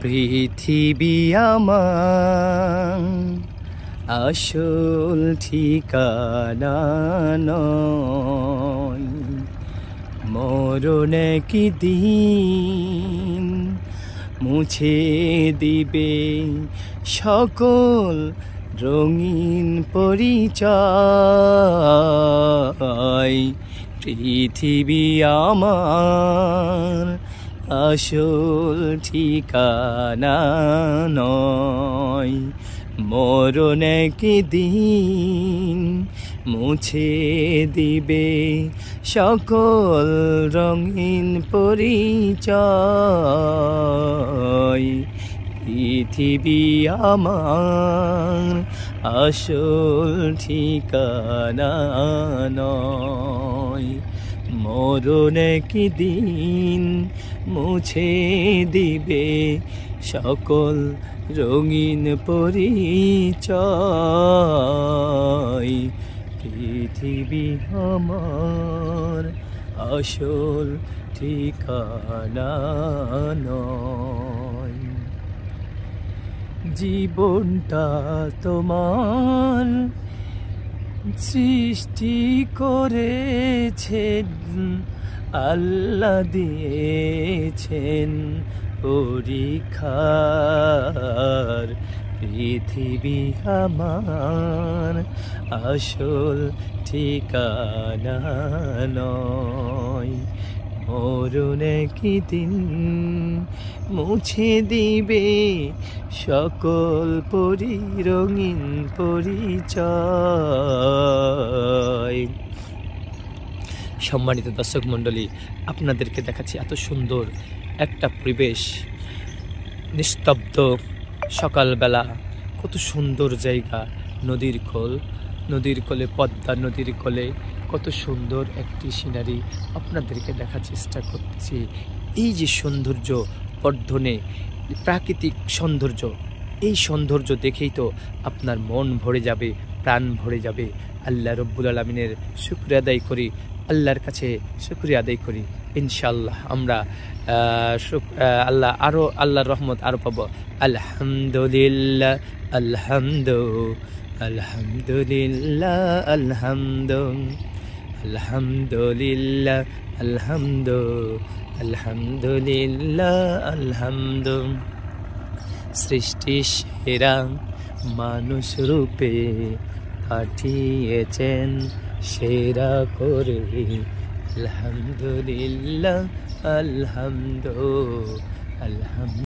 পৃথিবী আমার আসল ঠিকানা নয়, মরণ কি দিন মুছে দিবে সকল রঙিন পরিচয়। পৃথিবী আমার আসল ঠিকানা নয়, মরণ কি দিন মুছে দিবে সকল রঙিন পরিচয়। পৃথিবী আমার আসল ঠিকানা নয়, মরণ কি দিন মুছে দিবে সকল রঙিন পরিচয়। পৃথিবী আমার আসল ঠিকানা নয়। জীবনটা তোমার সৃষ্টি করেছেন আল্লাহ, দিয়েছেন পরীক্ষার। পৃথিবী আমার আসল ঠিকানা নয়, মরণ কি দিন মুছে দিবে সকল রঙিন পরিচয়। সম্মানিত দর্শক মণ্ডলী, আপনাদেরকে দেখাচ্ছি এত সুন্দর একটা পরিবেশ, নিস্তব্ধ সকালবেলা, কত সুন্দর জায়গা, নদীর কোলে পদ্মা নদীর কোলে কত সুন্দর একটি সিনারি আপনাদেরকে দেখার চেষ্টা করতেছি। এই যে সৌন্দর্য বর্ধনে, প্রাকৃতিক সৌন্দর্য, এই সৌন্দর্য দেখেই তো আপনার মন ভরে যাবে, প্রাণ ভরে যাবে। আল্লাহ রব্বুল আলামিনের শুকরিয়া আদায় করি, আল্লাহর কাছে শুকরিয়া আদায় করি। ইনশাআল্লাহ আমরা আল্লাহর রহমত আরও পাবো। আলহামদুলিল্লাহ আলহামদুলিল্লাহ আলহামদুলিল্লাহ আলহামদুলিল্লাহ। সৃষ্টি সেরা মানুষ রূপে পাঠিয়েছেন সেরা করে। আলহামদুলিল্লাহ আলহামদুলিল্লাহ।